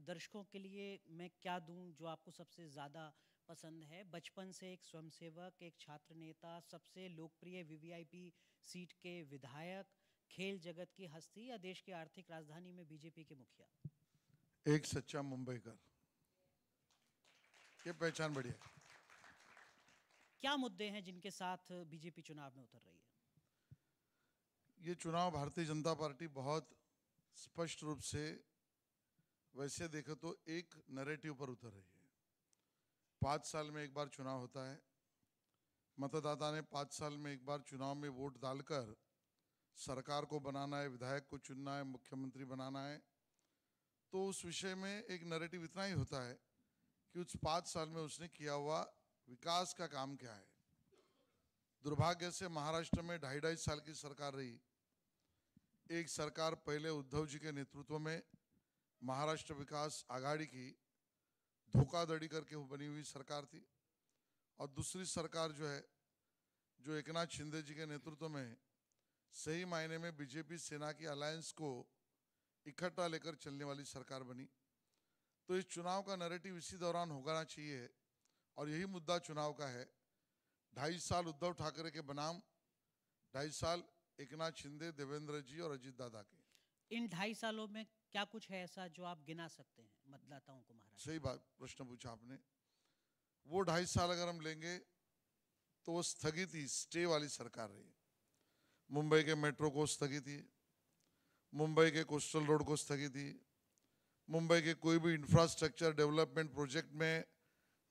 दर्शकों के लिए मैं क्या दूं जो आपको सबसे ज़्यादा पसंद है? बचपन से एक स्वयंसेवक, एक छात्र नेता, सबसे लोकप्रिय वीवीआईपी सीट के विधायक, खेल जगत की हस्ती या देश की आर्थिक राजधानी में बीजेपी के मुखिया? एक सच्चा मुंबईकर, ये पहचान बढ़िया। क्या मुद्दे हैं जिनके साथ बीजेपी चुनाव में उतर रही है? ये चुनाव भारतीय जनता पार्टी बहुत स्पष्ट रूप से वैसे देखे तो एक नैरेटिव पर उतर रही है। 5 साल में एक बार चुनाव होता है। मतदाता ने 5 साल में एक बार चुनाव में वोट डालकर सरकार को बनाना है, विधायक को चुनना है, मुख्यमंत्री बनाना है। तो उस विषय में एक नैरेटिव इतना ही होता है कि उस 5 साल में उसने किया हुआ विकास का काम क्या है। दुर्भाग्य से महाराष्ट्र में 2.5 साल की सरकार रही। एक सरकार पहले उद्धव जी के नेतृत्व में महाराष्ट्र विकास आघाड़ी की धोखाधड़ी करके बनी हुई सरकार थी, और दूसरी सरकार जो एकनाथ शिंदे जी के नेतृत्व में सही मायने में बीजेपी सेना की अलायंस को इकट्ठा लेकर चलने वाली सरकार बनी। तो इस चुनाव का नैरेटिव इसी दौरान होना चाहिए, और यही मुद्दा चुनाव का है। 2.5 साल उद्धव ठाकरे के बनाम, 2.5 साल एकनाथ शिंदे, देवेंद्र जी और अजीत दादा के। इन 2.5 सालों में क्या कुछ है ऐसा जो आप गिना सकते हैं मतदाताओं को महाराष्ट्र? सही बात प्रश्न पूछा आपने। वो 2.5 साल अगर हम लेंगे तो वो स्थगित ही स्टे वाली सरकार रही। मुंबई के मेट्रो को स्थगित ही, मुंबई के कोस्टल रोड को स्थगित ही, मुंबई के कोई भी इंफ्रास्ट्रक्चर डेवलपमेंट प्रोजेक्ट में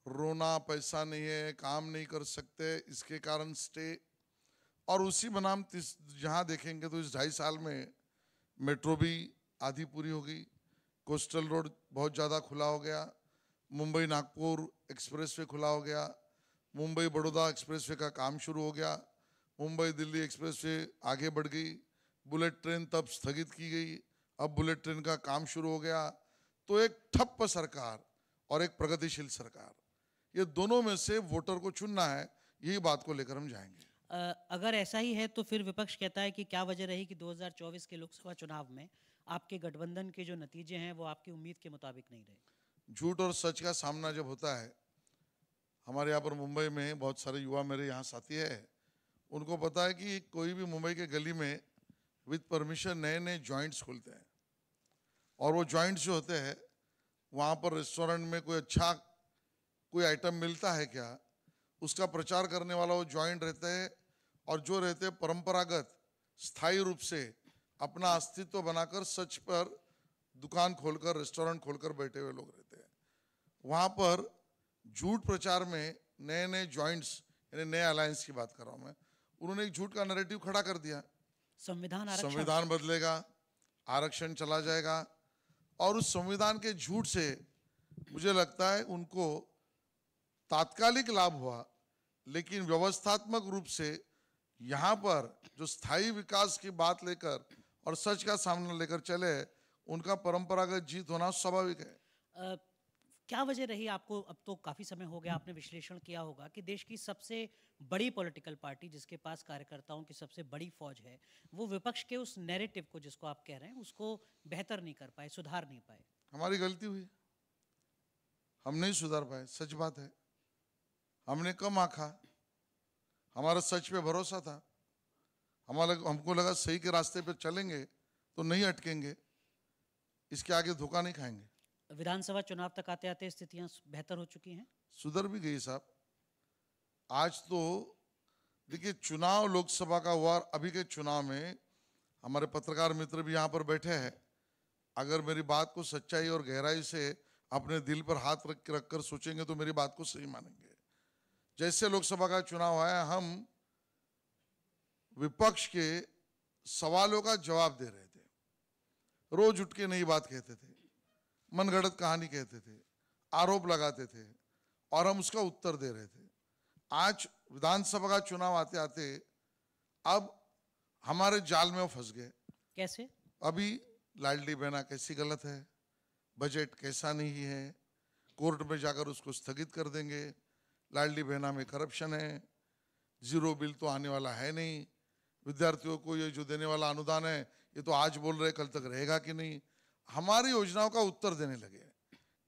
रोना, पैसा नहीं है, काम नहीं कर सकते, इसके कारण स्टे। और उसी बनाम जहाँ देखेंगे तो इस 2.5 साल में मेट्रो भी आधी पूरी हो गई, कोस्टल रोड बहुत ज़्यादा खुला हो गया, मुंबई नागपुर एक्सप्रेसवे खुला हो गया, मुंबई बड़ौदा एक्सप्रेसवे का काम शुरू हो गया, मुंबई दिल्ली एक्सप्रेसवे आगे बढ़ गई, बुलेट ट्रेन तब स्थगित की गई, अब बुलेट ट्रेन का काम शुरू हो गया। तो एक ठप्प सरकार और एक प्रगतिशील सरकार, ये दोनों में से वोटर को चुनना है, यही बात को लेकर हम जाएंगे। अगर ऐसा ही है तो फिर विपक्ष कहता है कि क्या वजह रही कि 2024 के लोकसभा चुनाव में आपके गठबंधन के जो नतीजे हैं वो आपकी उम्मीद के मुताबिक नहीं रहे? झूठ और सच का सामना जब होता है, हमारे यहाँ पर मुंबई में बहुत सारे युवा मेरे यहाँ साथी है, उनको पता है कि कोई भी मुंबई के गली में विद परमिशन नए नए जॉइंट्स खुलते हैं, और वो जॉइंट्स जो होते हैं वहाँ पर रेस्टोरेंट में कोई आइटम मिलता है क्या, उसका प्रचार करने वाला वो जॉइंट रहते हैं। और जो रहते हैं परंपरागत स्थायी रूप से अपना अस्तित्व बनाकर सच पर दुकान खोलकर, रेस्टोरेंट खोलकर बैठे हुए लोग रहते हैं। वहाँ पर झूठ प्रचार में नए नए जॉइंट्स, यानी नए अलायंस की बात कर रहा हूँ मैं, उन्होंने एक झूठ का नैरेटिव खड़ा कर दिया। संविधान बदलेगा, आरक्षण चला जाएगा, और उस संविधान के झूठ से मुझे लगता है उनको तात्कालिक लाभ हुआ, लेकिन व्यवस्थात्मक रूप से यहाँ पर जो स्थायी विकास की बात लेकर और सच का सामना लेकर चले, उनका परंपरागत जीत होना स्वाभाविक है। क्या वजह रही आपको, अब तो काफी समय हो गया, आपने विश्लेषण किया होगा कि देश की सबसे बड़ी पॉलिटिकल पार्टी जिसके पास कार्यकर्ताओं की सबसे बड़ी फौज है, वो विपक्ष के उस नैरेटिव को, जिसको आप कह रहे हैं, उसको बेहतर नहीं कर पाए, सुधार नहीं पाए? हमारी गलती हुई, हम नहीं सुधार पाए, सच बात है। हमने कम आंका, हमारा सच पे भरोसा था, हमको लगा सही के रास्ते पे चलेंगे तो नहीं अटकेंगे, इसके आगे धोखा नहीं खाएंगे। विधानसभा चुनाव तक आते आते स्थितियां बेहतर हो चुकी हैं, सुधर भी गई साहब। आज तो देखिए चुनाव लोकसभा का हुआ, अभी के चुनाव में हमारे पत्रकार मित्र भी यहाँ पर बैठे हैं, अगर मेरी बात को सच्चाई और गहराई से अपने दिल पर हाथ रख कर सोचेंगे तो मेरी बात को सही मानेंगे। जैसे लोकसभा का चुनाव आया, हम विपक्ष के सवालों का जवाब दे रहे थे, रोज उठ के नई बात कहते थे, मनगढ़ंत कहानी कहते थे, आरोप लगाते थे, और हम उसका उत्तर दे रहे थे। आज विधानसभा का चुनाव आते आते अब हमारे जाल में वो फंस गए। कैसे? अभी लाडली बहना कैसी गलत है, बजट कैसा नहीं है, कोर्ट में जाकर उसको स्थगित कर देंगे, लाडली बहना में करप्शन है, जीरो बिल तो आने वाला है नहीं, विद्यार्थियों को ये जो देने वाला अनुदान है ये तो आज बोल रहे कल तक रहेगा कि नहीं। हमारी योजनाओं का उत्तर देने लगे।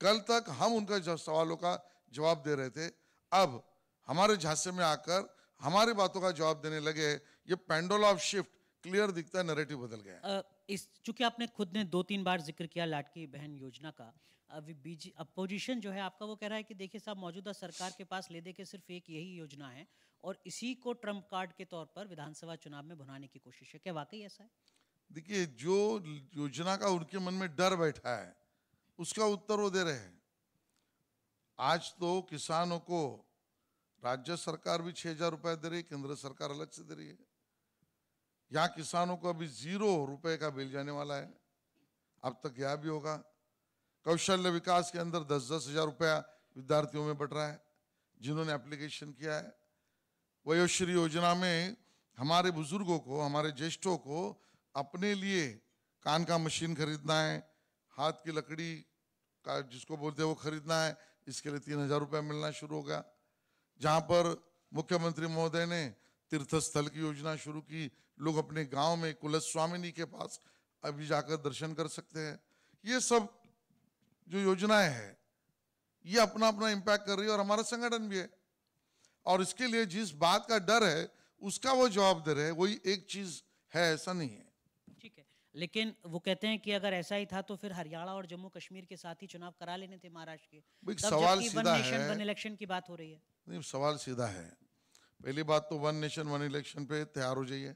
कल तक हम उनका सवालों का जवाब दे रहे थे, अब हमारे झांसे में आकर हमारी बातों का जवाब देने लगे। ये पेंडुलम ऑफ शिफ्ट क्लियर दिखता है, नैरेटिव बदल गया। इस चूंकि आपने खुद ने 2-3 बार जिक्र किया लाडकी बहन योजना का, अभी बीजी अपोजिशन जो है आपका वो कह रहा है कि देखिए साहब, मौजूदा सरकार के पास ले दे के सिर्फ एक यही योजना है और इसी को ट्रम्प कार्ड के तौर पर विधानसभा चुनाव में भुनाने की कोशिश है। क्या वाकई ऐसा है? देखिए, जो योजना का उनके मन में डर बैठा है उसका उत्तर वो दे रहे हैं। आज तो किसानों को राज्य सरकार भी 6,000 रुपए दे रही है, केंद्र सरकार अलग से दे रही है। यहाँ किसानों को अभी 0 रुपए का बिल जाने वाला है, अब तक यह भी होगा। कौशल्य विकास के अंदर 10-10 हजार रुपया विद्यार्थियों में बढ़ रहा है जिन्होंने एप्लीकेशन किया है। वयोश्री योजना में हमारे बुजुर्गों को, हमारे ज्येष्ठों को अपने लिए कान का मशीन खरीदना है, हाथ की लकड़ी का जिसको बोलते हैं वो खरीदना है, इसके लिए 3,000 रुपया मिलना शुरू हो गया। जहाँ पर मुख्यमंत्री महोदय ने तीर्थ स्थल की योजना शुरू की, लोग अपने गांव में कुलस्वामिनी के पास अभी जाकर दर्शन कर सकते हैं। ये सब जो योजनाएं हैं ये अपना अपना इम्पैक्ट कर रही है और हमारा संगठन भी है, और इसके लिए जिस बात का डर है उसका वो जवाब दे रहे हैं। वही एक चीज है, ऐसा नहीं है। ठीक है, लेकिन वो कहते हैं कि अगर ऐसा ही था तो फिर हरियाणा और जम्मू कश्मीर के साथ ही चुनाव करा लेने थे महाराष्ट्र के, तब सवाल जबकि सीधा वन नेशन है। वन इलेक्शन की बात हो रही है। नहीं, सवाल सीधा है। पहली बात तो वन नेशन वन इलेक्शन पे तैयार हो जाइए।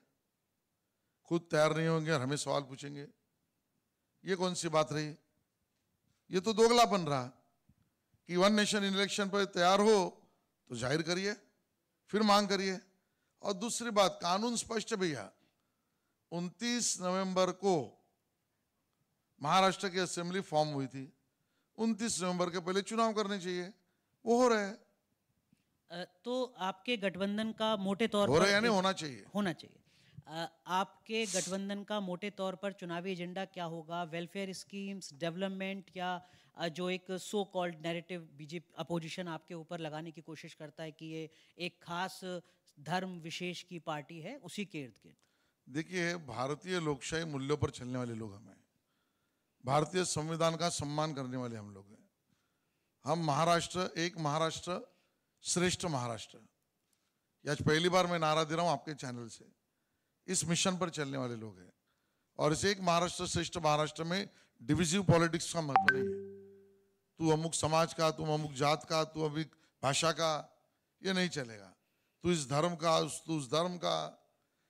खुद तैयार नहीं होंगे और हमें सवाल पूछेंगे, ये कौन सी बात रही? ये तो दोगलापन रहा कि वन नेशन इलेक्शन पर तैयार हो तो जाहिर करिए, फिर मांग करिए। और दूसरी बात, कानून स्पष्ट है भैया। 29 नवंबर को महाराष्ट्र की असेंबली फॉर्म हुई थी, 29 नवंबर के पहले चुनाव करने चाहिए, वो हो रहे हैं। तो आपके गठबंधन का मोटे तौर हो पर रहे यानी होना चाहिए, होना चाहिए। आपके गठबंधन का मोटे तौर पर चुनावी एजेंडा क्या होगा? वेलफेयर स्कीम्स, डेवलपमेंट, या जो एक so called narrative BJP opposition आपके ऊपर लगाने की कोशिश करता है कि ये एक खास धर्म विशेष की पार्टी है, उसी के इर्द गिर्द? देखिए, भारतीय लोकशाही मूल्यों पर चलने वाले लोग हम हैं, भारतीय संविधान का सम्मान करने वाले हम लोग हैं। हम महाराष्ट्र, एक महाराष्ट्र श्रेष्ठ महाराष्ट्र, आज पहली बार मैं नारा दे रहा हूं आपके चैनल से, इस मिशन पर चलने वाले लोग हैं। और इस एक महाराष्ट्र श्रेष्ठ महाराष्ट्र में डिविजिव पॉलिटिक्स का महत्व नहीं है। तू अमुक समाज का, तुम अमुक जात का, तू अमुक भाषा का, ये नहीं चलेगा। तू इस धर्म का, तू उस धर्म का,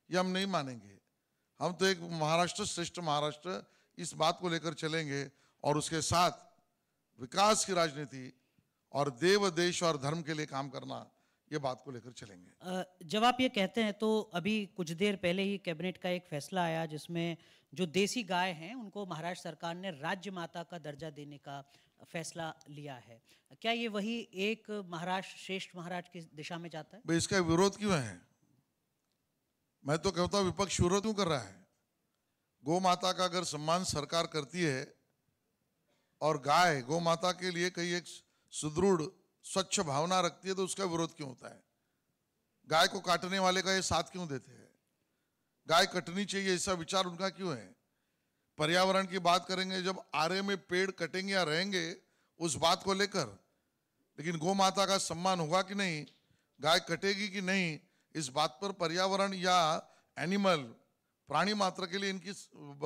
ये हम नहीं मानेंगे। हम तो एक महाराष्ट्र श्रेष्ठ महाराष्ट्र, इस बात को लेकर चलेंगे और उसके साथ विकास की राजनीति और देव देश और धर्म के लिए काम करना, ये बात को लेकर चलेंगे। जब आप ये कहते हैं तो अभी कुछ देर पहले ही कैबिनेट का एक फैसला आया जिसमें जो देसी गाय हैं उनको महाराष्ट्र सरकार ने राज्य माता का दर्जा देने का फैसला लिया है। क्या ये वही एक महाराष्ट्र श्रेष्ठ महाराष्ट्र की दिशा में जाता है? भाई, इसका विरोध क्यों है? मैं तो कहता हूं विपक्ष विरोध क्यों कर रहा है? गौ माता का अगर सम्मान सरकार करती है और गाय गौ माता के लिए कई एक सुदृढ़ स्वच्छ भावना रखती है तो उसका विरोध क्यों होता है? गाय को काटने वाले का ये साथ क्यों देते हैं? गाय कटनी चाहिए ऐसा विचार उनका क्यों है? पर्यावरण की बात करेंगे जब आरे में पेड़ कटेंगे या रहेंगे उस बात को लेकर, लेकिन गौ माता का सम्मान होगा कि नहीं, गाय कटेगी कि नहीं, इस बात पर पर्यावरण या एनिमल प्राणी मात्र के लिए इनकी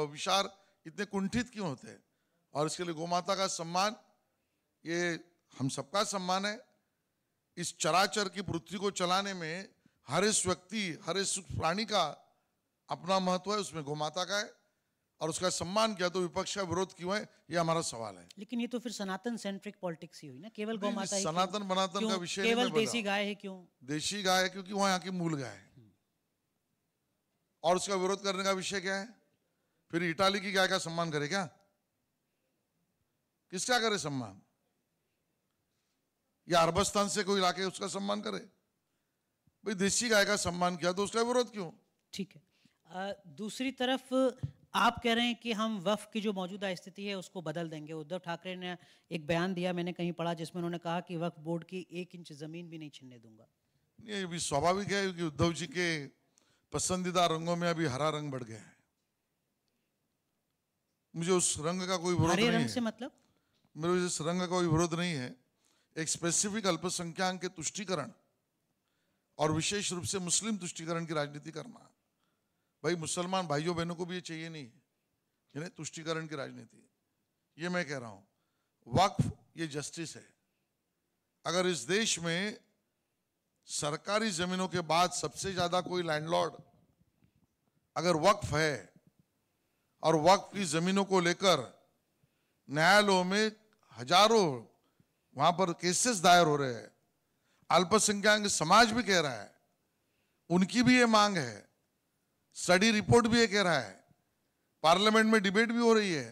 विचार इतने कुंठित क्यों होते हैं? और इसके लिए गौ माता का सम्मान, ये हम सबका सम्मान है। इस चराचर की पृथ्वी को चलाने में हर इस व्यक्ति, हर इस प्राणी का अपना महत्व है, उसमें गौ माता का है और उसका सम्मान किया। तो विपक्ष का विरोध क्यों है, ये हमारा सवाल है। लेकिन ये तो फिर सनातन सेंट्रिक पॉलिटिक्स ही हुई ना, केवल गौ माता ही क्यों? सनातन बनातन का विषय नहीं, केवल देसी गाय है क्यों? देशी गाय है क्योंकि वहां यहाँ की मूल गाय है। और उसका विरोध करने का विषय क्या है? फिर इटाली की गाय का सम्मान करे क्या? किसका करे सम्मान? या अरबस्तान से कोई लाके उसका सम्मान करे? भाई, देसी गाय का सम्मान किया तो उसका विरोध क्यों? ठीक है। दूसरी तरफ आप कह रहे हैं कि हम वक्फ की जो मौजूदा स्थिति है उसको बदल देंगे। उद्धव ठाकरे ने एक बयान दिया, मैंने कहीं पढ़ा, जिसमें उन्होंने कहा कि वक्फ बोर्ड की 1 इंच जमीन भी नहीं छीनने दूंगा। ये भी स्वाभाविक है क्योंकि उद्धव जी के पसंदीदा रंगों में अभी हरा रंग बढ़ गया है। मुझे उस रंग का कोई विरोध नहीं है। हरे रंग से मतलब? मेरे इस रंग का कोई विरोध नहीं है। एक स्पेसिफिक अल्पसंख्यक के तुष्टीकरण और विशेष रूप से मुस्लिम तुष्टीकरण की राजनीति करना, भाई मुसलमान भाइयों बहनों को भी ये चाहिए नहीं, यानी तुष्टीकरण की राजनीति, ये मैं कह रहा हूं। वक्फ ये जस्टिस है। अगर इस देश में सरकारी जमीनों के बाद सबसे ज्यादा कोई लैंडलॉर्ड अगर वक्फ है और वक्फ की जमीनों को लेकर न्यायालयों में हजारों वहां पर केसेस दायर हो रहे हैं, अल्पसंख्यक समाज भी कह रहा है, उनकी भी ये मांग है, स्टडी रिपोर्ट भी ये कह रहा है, पार्लियामेंट में डिबेट भी हो रही है,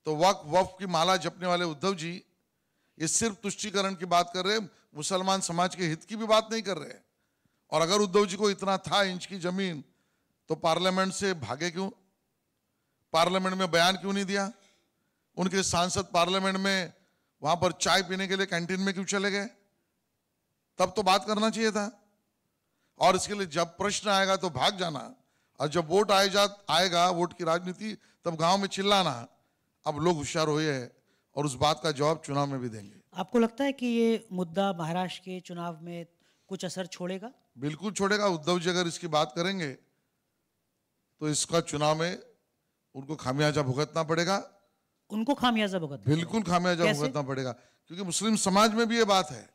तो वक्फ की माला जपने वाले उद्धव जी ये सिर्फ तुष्टीकरण की बात कर रहे हैं, मुसलमान समाज के हित की भी बात नहीं कर रहे। और अगर उद्धव जी को इतना था इंच की जमीन तो पार्लियामेंट से भागे क्यों? पार्लियामेंट में बयान क्यों नहीं दिया? उनके सांसद पार्लियामेंट में वहां पर चाय पीने के लिए कैंटीन में क्यों चले गए? तब तो बात करना चाहिए था। और इसके लिए जब प्रश्न आएगा तो भाग जाना, और जब वोट आएगा वोट की राजनीति, तब गांव में चिल्लाना। अब लोग होशियार हुए हैं और उस बात का जवाब चुनाव में भी देंगे। आपको लगता है कि ये मुद्दा महाराष्ट्र के चुनाव में कुछ असर छोड़ेगा? बिल्कुल छोड़ेगा। उद्धव जी अगर इसकी बात करेंगे तो इसका चुनाव में उनको खामियाजा भुगतना पड़ेगा। उनको खामियाजा भुगतना? बिल्कुल खामियाजा भुगतना पड़ेगा, क्योंकि मुस्लिम समाज में भी ये बात है,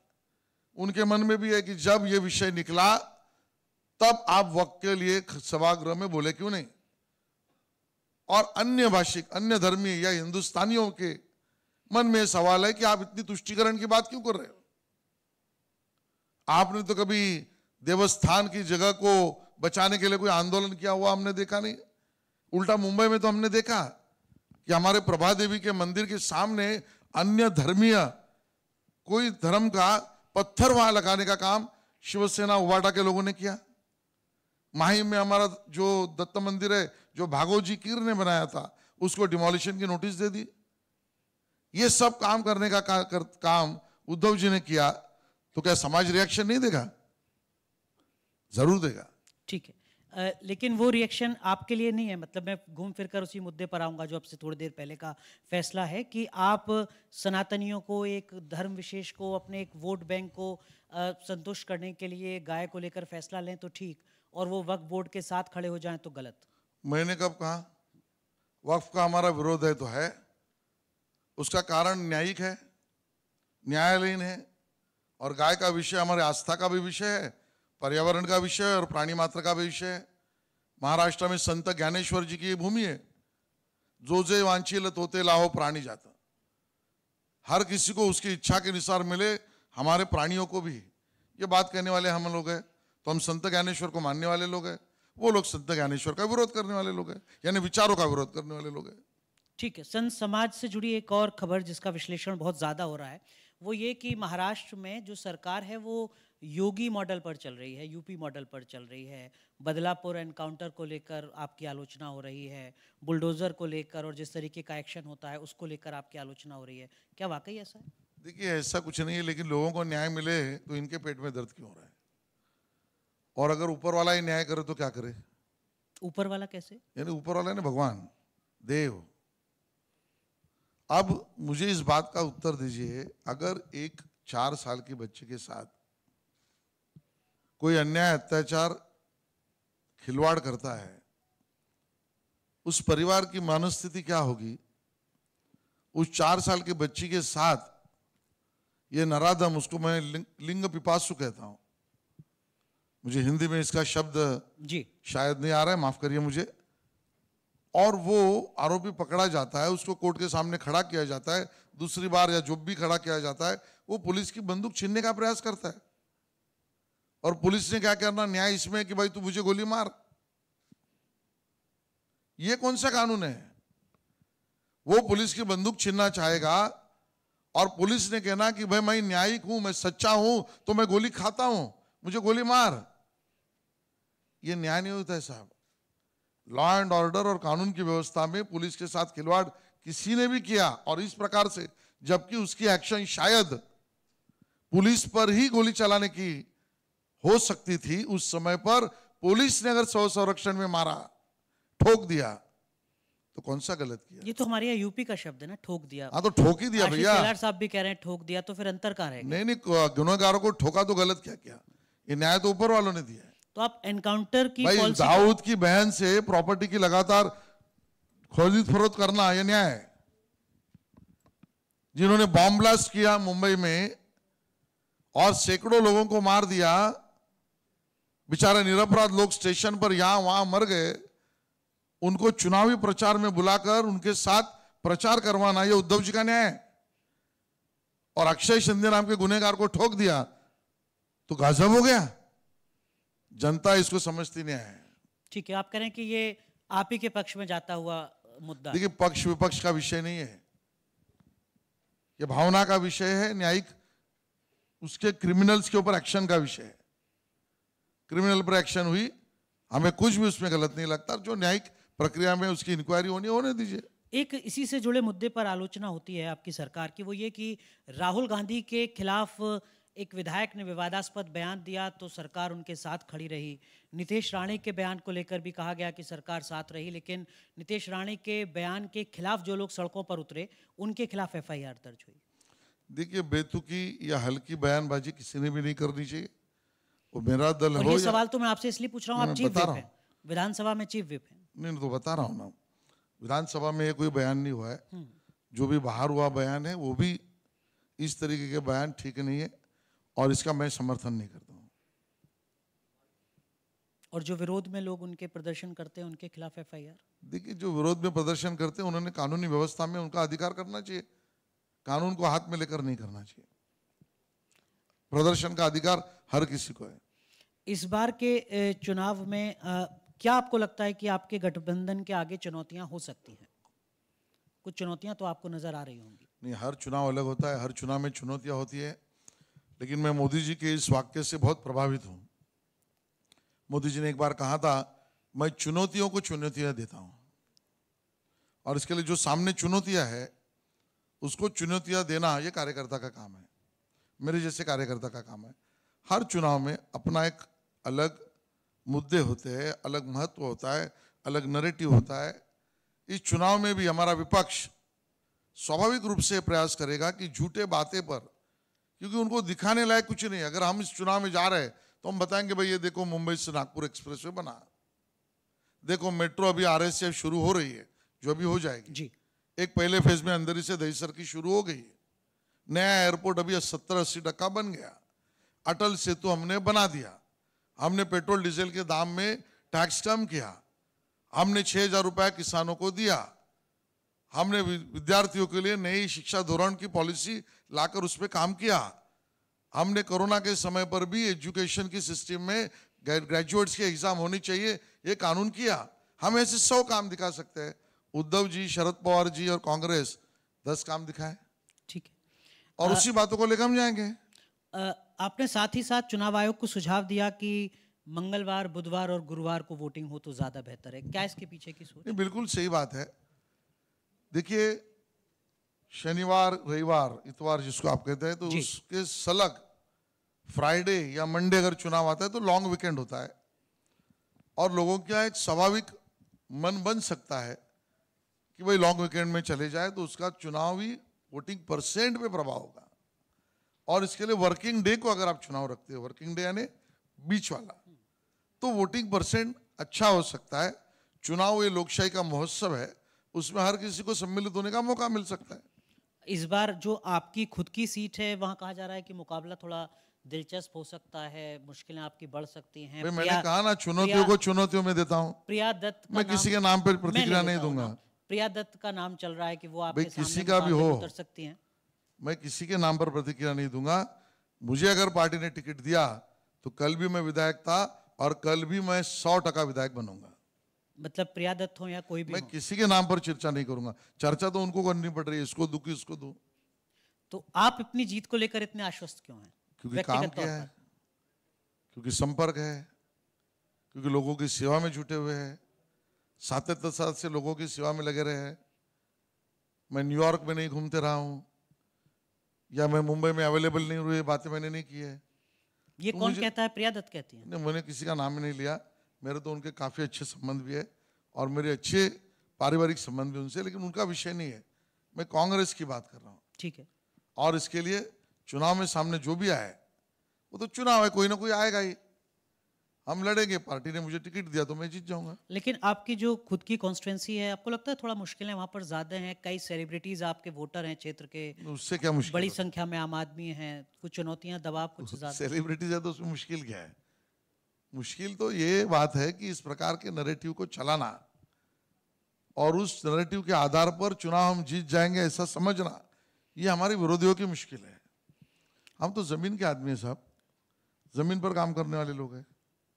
उनके मन में भी है कि जब ये विषय निकला तब आप वक्त के लिए सभागृह में बोले क्यों नहीं? और अन्य भाषिक, अन्य धर्मी या हिंदुस्तानियों के मन में सवाल है कि आप इतनी तुष्टीकरण की बात क्यों कर रहे हो? आपने तो कभी देवस्थान की जगह को बचाने के लिए कोई आंदोलन किया हुआ हमने देखा नहीं। उल्टा मुंबई में तो हमने देखा कि हमारे प्रभा देवी के मंदिर के सामने अन्य धर्मीय कोई धर्म का पत्थर वहां लगाने का काम शिवसेना उवाटा के लोगों ने किया। माहिम में हमारा जो दत्त मंदिर है, जो भागोजी कीर ने बनाया था, उसको डिमोलिशन की नोटिस दे दी। ये सब काम करने का काम उद्धव जी ने किया, तो क्या समाज रिएक्शन नहीं देगा? जरूर देगा। ठीक है, लेकिन वो रिएक्शन आपके लिए नहीं है। मतलब मैं घूम फिर कर उसी मुद्दे पर आऊंगा जो आपसे थोड़ी देर पहले का फैसला है कि आप सनातनियों को, एक धर्म विशेष को, अपने एक वोट बैंक को संतुष्ट करने के लिए गाय को लेकर फैसला लें तो ठीक, और वो वक्फ बोर्ड के साथ खड़े हो जाएं तो गलत। मैंने कब कहा? वक्फ का हमारा विरोध है तो है, उसका कारण न्यायिक है, न्यायालयीन है, और गाय का विषय हमारे आस्था का भी विषय है, पर्यावरण का विषय है और प्राणी मात्र का भी विषय है। महाराष्ट्र में संत ज्ञानेश्वर जी की भूमि है। जो जे वांछिल तोते लाहो प्राणी जाता, हर किसी को उसकी इच्छा के अनुसार मिले, हमारे प्राणियों को भी। ये बात कहने वाले हम लोग हैं, तो हम संत ज्ञानेश्वर को मानने वाले लोग हैं, वो लोग संत ज्ञानेश्वर का विरोध करने वाले लोग हैं, यानी विचारों का विरोध करने वाले लोग हैं। ठीक है, संत समाज से जुड़ी एक और खबर जिसका विश्लेषण बहुत ज्यादा हो रहा है वो ये कि महाराष्ट्र में जो सरकार है वो योगी मॉडल पर चल रही है, यूपी मॉडल पर चल रही है। बदलापुर एनकाउंटर को लेकर आपकी आलोचना हो रही है, बुलडोजर को लेकर और जिस तरीके का एक्शन होता है उसको लेकर आपकी आलोचना हो रही है। क्या वाकई ऐसा है? देखिए, ऐसा कुछ नहीं है, लेकिन लोगों को न्याय मिले तो इनके पेट में दर्द क्यों हो रहा है? और अगर ऊपर वाला ही न्याय करे तो क्या करे? ऊपर वाला कैसे? यानी ऊपर वाला ने भगवान, देव। अब मुझे इस बात का उत्तर दीजिए, अगर एक 4 साल के बच्चे के साथ कोई अन्याय, अत्याचार, खिलवाड़ करता है, उस परिवार की मनस्थिति क्या होगी? उस 4 साल के बच्ची के साथ ये नराधम, उसको मैं लिंग पिपासु कहता हूं, मुझे हिंदी में इसका शब्द जी शायद नहीं आ रहा है, माफ करिए मुझे। और वो आरोपी पकड़ा जाता है, उसको कोर्ट के सामने खड़ा किया जाता है, दूसरी बार या जो भी खड़ा किया जाता है, वो पुलिस की बंदूक छीनने का प्रयास करता है। और पुलिस ने क्या करना? न्याय इसमें कि भाई तू मुझे गोली मार। ये कौन सा कानून है? वो पुलिस की बंदूक छीनना चाहेगा और पुलिस ने कहना कि भाई मैं न्यायिक हूं, मैं सच्चा हूं, तो मैं गोली खाता हूं, मुझे गोली मार। ये न्याय नहीं होता है साहब। लॉ एंड ऑर्डर और कानून की व्यवस्था में पुलिस के साथ खिलवाड़ किसी ने भी किया और इस प्रकार से, जबकि उसकी एक्शन शायद पुलिस पर ही गोली चलाने की हो सकती थी, उस समय पर पुलिस ने अगर स्व संरक्षण में मारा, ठोक दिया, तो कौन सा गलत किया? ये तो हमारे यहाँ यूपी का शब्द है ना, ठोक दिया। हाँ तो ठोक ही दिया आशीष भैया। शेलार साहब भी कह रहे हैं ठोक दिया, तो फिर अंतर कहाँ रहेगा? नहीं, गुनहगारों को ठोका तो गलत क्या किया? ये न्याय तो ऊपर वालों ने दिया है। तो आप एनकाउंटर की भाई पॉलिसी दाऊद की बहन से प्रॉपर्टी की लगातार खरीद फरोख्त करना यह न्याय है? जिन्होंने बॉम्ब ब्लास्ट किया मुंबई में और सैकड़ों लोगों को मार दिया, बेचारे निरपराध लोग स्टेशन पर यहां वहां मर गए, उनको चुनावी प्रचार में बुलाकर उनके साथ प्रचार करवाना यह उद्धव जी का न्याय है? और अक्षय शिंदे नाम के गुनहगार को ठोक दिया तो गजब हो गया। जनता इसको समझती नहीं है। ठीक है, आप कह रहे हैं कि ये आप ही के पक्ष में जाता हुआ मुद्दा है। देखिए, पक्ष विपक्ष का विषय नहीं है, ये भावना का विषय है, न्यायिक उसके क्रिमिनल्स के ऊपर एक्शन का विषय है। क्रिमिनल पर एक्शन हुई, हमें कुछ भी उसमें गलत नहीं लगता। जो न्यायिक प्रक्रिया में उसकी इंक्वायरी होने दीजिए। एक इसी से जुड़े मुद्दे पर आलोचना होती है आपकी सरकार की, वो ये कि राहुल गांधी के खिलाफ एक विधायक ने विवादास्पद बयान दिया तो सरकार उनके साथ खड़ी रही। नितेश राणे के बयान को लेकर भी कहा गया कि सरकार साथ रही, लेकिन नितेश राणे के बयान के खिलाफ जो लोग सड़कों पर उतरे उनके खिलाफ FIR दर्ज हुई। देखिए, बेतुकी या हल्की बयानबाजी किसी ने भी नहीं करनी चाहिए। वो मेरा दल और हो ये या सवाल तो मैं आपसे इसलिए पूछ रहा हूँ, आप चीफ बता विप रहा हैं, विधानसभा में चीफ विप हैं। नहीं तो बता रहा हूं ना, विधानसभा में ये कोई बयान नहीं हुआ है। जो भी बाहर हुआ बयान है वो भी इस तरीके के बयान ठीक नहीं है और इसका मैं समर्थन नहीं करता हूं। और जो विरोध में लोग उनके प्रदर्शन करते हैं उनके खिलाफ FIR? देखिए, जो विरोध में प्रदर्शन करते हैं उन्होंने कानूनी व्यवस्था में उनका अधिकार करना चाहिए, कानून को हाथ में लेकर नहीं करना चाहिए। प्रदर्शन का अधिकार हर किसी को है। इस बार के चुनाव में क्या आपको लगता है कि आपके गठबंधन के आगे चुनौतियां हो सकती हैं? कुछ चुनौतियां तो आपको नजर आ रही होंगी। नहीं, हर चुनाव अलग होता है, हर चुनाव में चुनौतियां होती है, लेकिन मैं मोदी जी के इस वाक्य से बहुत प्रभावित हूं। मोदी जी ने एक बार कहा था, मैं चुनौतियों को चुनौतियां देता हूं, और इसके लिए जो सामने चुनौतियां है उसको चुनौतियां देना ये कार्यकर्ता का काम है, मेरे जैसे कार्यकर्ता का काम है। हर चुनाव में अपना एक अलग मुद्दे होते हैं, अलग महत्व होता है, अलग नैरेटिव होता है। इस चुनाव में भी हमारा विपक्ष स्वाभाविक रूप से प्रयास करेगा कि झूठे बातें पर, क्योंकि उनको दिखाने लायक कुछ नहीं। अगर हम इस चुनाव में जा रहे हैं तो हम बताएंगे भाई ये देखो मुंबई से नागपुर एक्सप्रेसवे बना, देखो मेट्रो अभी RSF शुरू हो रही है, जो अभी हो जाएगी जी। एक पहले फेज में अंदर से दहीसर की शुरू हो गई, नया एयरपोर्ट अभी 70-80% बन गया, अटल सेतु हमने बना दिया, हमने पेट्रोल डीजल के दाम में टैक्स कम किया, हमने 6,000 रुपया किसानों को दिया, हमने विद्यार्थियों के लिए नई शिक्षा धोरण की पॉलिसी लाकर उस पर काम किया, हमने कोरोना के समय पर भी एजुकेशन की सिस्टम में ग्रेजुएट्स के एग्जाम होनी चाहिए ये कानून किया। हम ऐसे 100 काम दिखा सकते हैं। उद्धव जी, शरद पवार जी और कांग्रेस 10 काम दिखाए, ठीक है, और उसी बातों को लेकर हम जाएंगे। आपने साथ ही साथ चुनाव आयोग को सुझाव दिया कि मंगलवार, बुधवार और गुरुवार को वोटिंग हो तो ज्यादा बेहतर है। क्या इसके पीछे की सोच? नहीं, बिल्कुल सही बात है। देखिए, शनिवार, रविवार, इतवार जिसको आप कहते हैं, तो उसके सलग फ्राइडे या मंडे अगर चुनाव आता है तो लॉन्ग वीकेंड होता है, और लोगों का एक स्वाभाविक मन बन सकता है कि भाई लॉन्ग वीकेंड में चले जाए तो उसका चुनावी वोटिंग % पे प्रभाव होगा। और इसके लिए वर्किंग डे को अगर आप चुनाव रखते हो, वर्किंग डे यानी बीच वाला, तो वोटिंग % अच्छा हो सकता है। चुनाव ये लोकशाही का महोत्सव है, उसमें हर किसी को सम्मिलित होने का मौका मिल सकता है। इस बार जो आपकी खुद की सीट है वहां कहा जा रहा है कि मुकाबला थोड़ा दिलचस्प हो सकता है, मुश्किलें आपकी बढ़ सकती हैं। मैंने कहा ना, चुनौतियों को चुनौतियों में देता हूं। प्रिया दत्त, मैं किसी के नाम पर प्रतिक्रिया नहीं दूंगा। प्रिया दत्त का नाम चल रहा है कि वो आपके सामने किसी का भी हो, उतर सकती हैं। मैं किसी के नाम पर प्रतिक्रिया नहीं दूंगा। मुझे अगर पार्टी ने टिकट दिया तो कल भी मैं विधायक था और कल भी मैं 100% विधायक बनूंगा। मतलब प्रिया दत्त हो या कोई भी मैं हो। किसी के नाम पर चर्चा नहीं करूंगा। चर्चा तो उनको करनी पड़ रही है, इसको दूं कि इसको दूं। तो आप अपनी जीत को लेकर इतने आश्वस्त क्यों हैं? क्योंकि काम किया है, क्योंकि संपर्क है, क्योंकि लोगों की सेवा में जुटे हुए हैं, सातत्य साथ से लोगों की सेवा में लगे रहे हैं। मैं न्यूयॉर्क में नहीं घूमते रहा हूं, या मैं मुंबई में अवेलेबल नहीं हुई, बातें मैंने नहीं की है। ये तो कौन कहता है? प्रिया दत्त कहती है। नहीं, मैंने किसी का नाम ही नहीं लिया। मेरे तो उनके काफी अच्छे संबंध भी है और मेरे अच्छे पारिवारिक संबंध भी उनसे, लेकिन उनका विषय नहीं है। मैं कांग्रेस की बात कर रहा हूँ। ठीक है। और इसके लिए चुनाव में सामने जो भी आए, वो तो चुनाव है, कोई ना कोई आएगा ही। हम लड़ेंगे, पार्टी ने मुझे टिकट दिया तो मैं जीत जाऊंगा। लेकिन आपकी जो खुद की कॉन्स्टिट्यूंसी है, आपको लगता है थोड़ा मुश्किल है? वहाँ पर ज़्यादा हैं, कई सेलिब्रिटीज़ आपके वोटर हैं क्षेत्र के, उससे क्या मुश्किल बड़ी होता संख्या में आम आदमी हैं, कुछ चुनौतियाँ, दबाव कुछ है? ज़्यादा। सेलिब्रिटीज है तो उसमें मुश्किल क्या है? मुश्किल तो ये बात है कि इस प्रकार के नैरेटिव को चलाना और उस नैरेटिव के आधार पर चुनाव हम जीत जाएंगे ऐसा समझना, ये हमारे विरोधियों की मुश्किल है। हम तो जमीन के आदमी हैं साहब, जमीन पर काम करने वाले लोग हैं।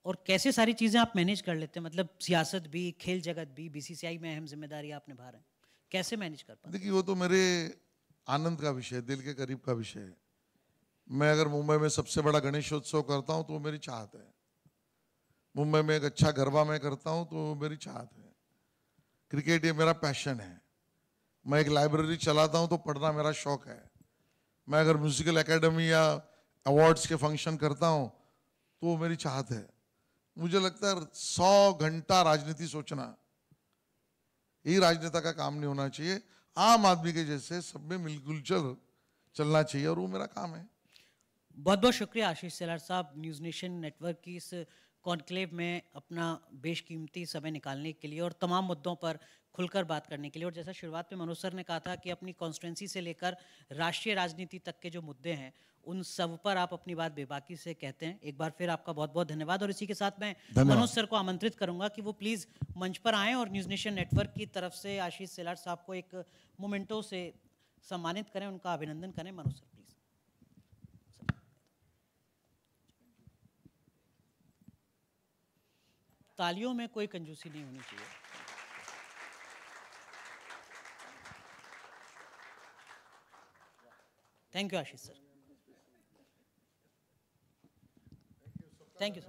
और कैसे सारी चीज़ें आप मैनेज कर लेते हैं? मतलब सियासत भी, खेल जगत भी, बीसीसीआई में अहम जिम्मेदारी आप निभा रहे हैं, कैसे मैनेज कर पाते हैं? देखिए, वो तो मेरे आनंद का विषय है, दिल के करीब का विषय है। मैं अगर मुंबई में सबसे बड़ा गणेशोत्सव करता हूं तो वो मेरी चाहत है। मुंबई में एक अच्छा गरबा मैं करता हूं तो वो मेरी चाहत है। क्रिकेट ये मेरा पैशन है। मैं एक लाइब्रेरी चलाता हूं तो पढ़ना मेरा शौक है। मैं अगर म्यूजिकल एकेडमी या अवार्ड्स के फंक्शन करता हूं तो वो मेरी चाहत है। मुझे लगता है 100 घंटा राजनीति सोचना, यही राजनेता का काम नहीं होना चाहिए। आम आदमी के जैसे सब में मिलजुल चलना चाहिए, और वो मेरा काम है। बहुत बहुत शुक्रिया आशीष सेलार साहब, न्यूज़ नेशन नेटवर्क की इस कॉन्क्लेव में अपना बेशकीमती समय निकालने के लिए और तमाम मुद्दों पर खुलकर बात करने के लिए। और जैसा शुरुआत में मनोज सर ने कहा था कि अपनी कॉन्स्टिट्यूंसी से लेकर राष्ट्रीय राजनीति तक के जो मुद्दे हैं, उन सब पर आप अपनी बात बेबाकी से कहते हैं। एक बार फिर आपका बहुत बहुत धन्यवाद। और इसी के साथ मैं मनोज सर को आमंत्रित करूंगा कि वो प्लीज़ मंच पर आएँ और न्यूज़ नेशन नेटवर्क की तरफ से आशीष सेलार साहब को एक मोमेंटो से सम्मानित करें, उनका अभिनंदन करें। Manoj sir please. तालियों में कोई कंजूसी नहीं होनी चाहिए। Thank you Ashish sir. Thank you sir.